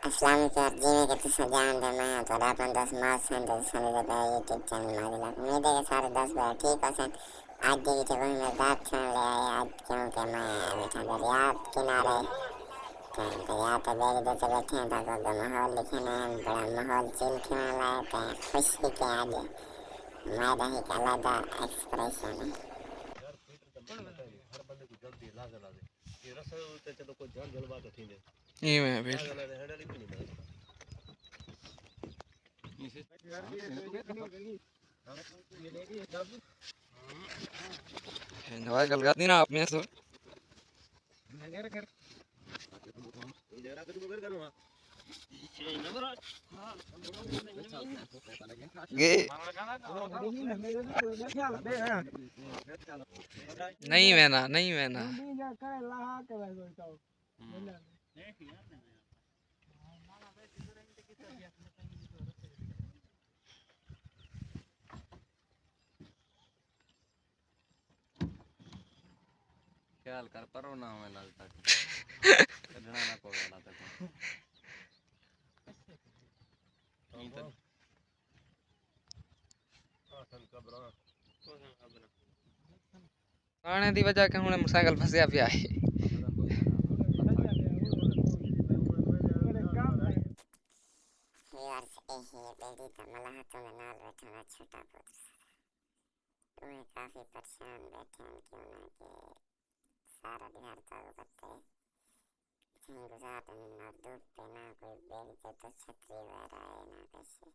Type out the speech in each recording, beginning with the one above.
अस्सलाम वालेकुम जी में कितने सजान दे मैं तो अपन 10 मास हैं 10 साल दे पे यूट्यूब चैनल मादिला उम्मीद है कि सारे 10 बार ठीक हसन। आज की वीडियो में मज़ेदार छान ले आए आज क्योंकि मैं बैठा दरिया किनारे तो दरिया पे बैठे हैं तो माहौल लिखने बड़ा माहौल चिल खेलने लायक है खुशी के आज मेरा ही अलग एक्सप्रेशन है। ये मैं फिर दवा कल का दिन आप में सो गे नहीं मैना ख्याल कर परो ना हमें लगता कढ़ना ना को वाला तक आने दी वजह के हुणे मोटरसाइकिल फसया पिया है। यार से बेटी तो मलाह तो में नाल बैठा छोटा पुत्र तुम्हें काफी परेशान बैठे हैं क्यों ना कि सारा बिहार चालू करते कहीं गुजारते ना धूप पे ना कोई बेड़ी पे तो छतरी वगैरह है ना कैसे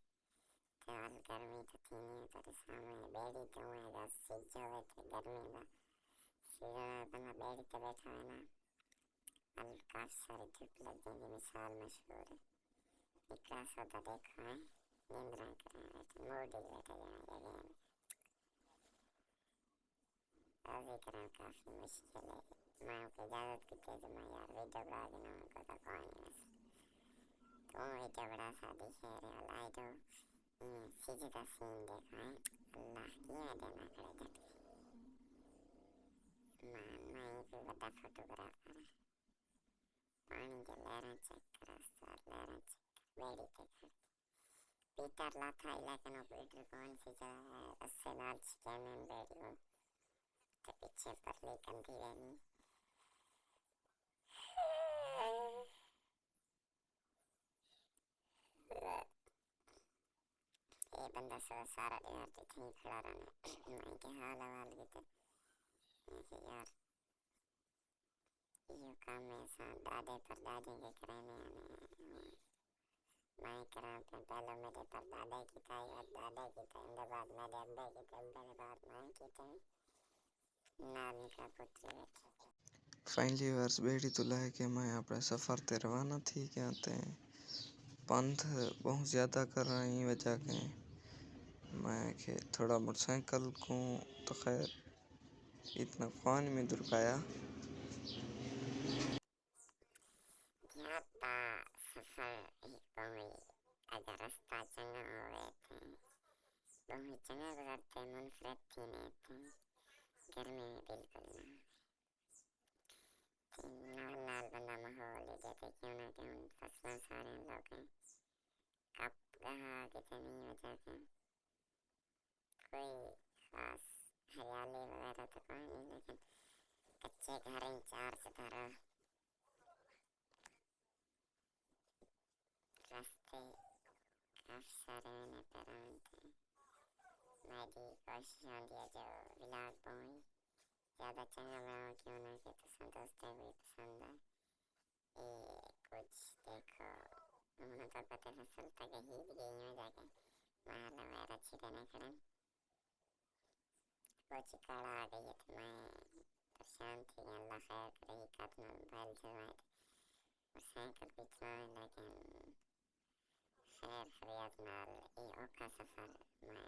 तेल गर्मी तो थी नहीं तो सामने बेड़ी तो है जब सीजो है तो गर्मी का सीजो में बंदा बेड़ी पे बैठा है ना कल काफी सारी धूप लग जाएगी मिसाल मशहूर है निकला सोता देखो है निंद्रा करें बैठे मोड़ी बैठे जाना जगह राजी करना काफी मुश्किल है मैं को इजाजत की तेज मैं यार वीडियो बना देना उनको तो कोई नहीं तो वीडियो बड़ा सा दिखे रे वाला तो सीधे का सीन देखो है अल्लाह की याद ना करे जब मैं कोई बड़ा फोटोग्राफर है पानी के लहरें चेक करा सर लहरें चेक बेड़ी पे खड़ी पीटर लाथा इलाके नो पीटर कौन सी जगह है उससे नाल चिकन बेड़ी को तो पीछे परली कंधी रहनी ये बंदा सारा यार तो कहीं खड़ा रहना मैं के हाल हवाल की तो यार ये काम में सा दादे पर दादी के कराने आने मैं करा अपने पहले मेरे पर दादा की था या दादा की था इनके बाद मेरे अब्बे की था अब्बे के बाद मैं की था नानी का पुत्र बैठा फाइनली वर्ष बेड़ी तो लाए के मैं अपने सफ़र ते रवाना थी क्या ते पंथ बहुत ज़्यादा कर रही वजह के मैं के थोड़ा मोटरसाइकिल को तो खैर इतना पानी में दुर्गाया ध्याता सफर एक बहुत अगर रास्ता चंगा हुए थे बहुत चंगा गुजरते मुनफरद थी ने थे गर्मी में बिल्कुल ना नाल बंदा माहौल जैसे क्यों ना क्यों फसलों सारे लोग हैं कब कहा कितनी वजह से कोई खास हरियाली वगैरह तो कोई नहीं लेकिन कच्चे घर हैं 4 सितारा रास्ते काफी सारे मैंने पैरान थे मेरी कोशिश होती है जो व्लॉग बनाऊं ज़्यादा चंगा बनाऊं क्यों ना कि तो दोस्तों भी पसंद है ये कुछ देखो उन्होंने तो पता फसल तक ही गई में जाके माल वगैरह छिड़ने खड़े कुछ काला आ गई तो मैं परेशान थी अल्लाह खैर करे काटना मोबाइल चलवाए और साइकिल भी चलाए लेकिन खैर खैरियत नाल ये औखा सफ़र मैं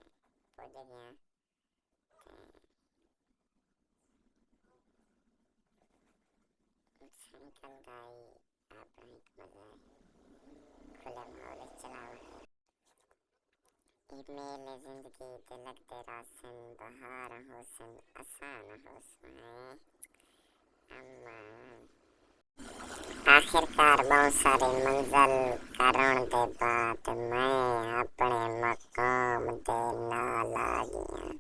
पहुंच गया साइकिल का ही अपना एक मज़ा है खुले माहौल चलाओ मेले जिंदगी ते लगते रासन बहार होसन आसान होसन अम्मा आखिरकार बहुत सारी मंजिल करण दे बाद मैं अपने मकाम दे नाल आ गया।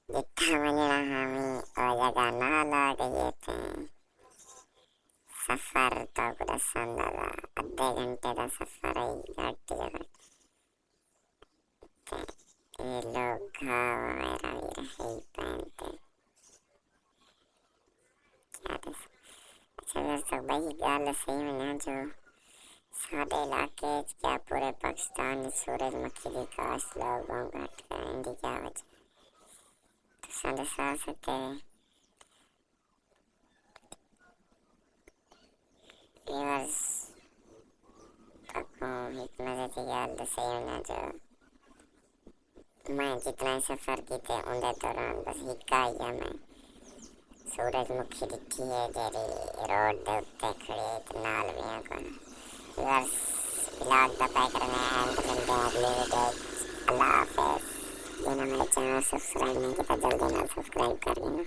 जिथा वञणा हमी ओ जगह नाल आ गए थे। सफर तो दसन लगा, अद्धे घंटे का सफर ही घट जगह। ये लोग घाव मेरा भी रहे पहनते। क्या दस अच्छा दोस्तों, वही गल सही में ना जो साढ़े इलाके क्या पूरे पाकिस्तान में सूरजमुखी की काश्त लोगों घट करेंगे क्या वजह तो संदेशा सकते हैं। व्यूअर्स तक एक मजे की गल सही में ना जो मैं जितना सफर किए उनके दौरान बस हिक्का ही मैं सूरजमुखी दिखी है जेरी रोड के उत्ते खड़ी नाल भी को व्यूअर्स ब्लॉग का पैक करना है मिलते हैं अगले वीडियो। अल्लाह हाफिज़। जिन्होंने मेरे चैनल सब्सक्राइब नहीं किया जल्दी ना सब्सक्राइब कर लेना।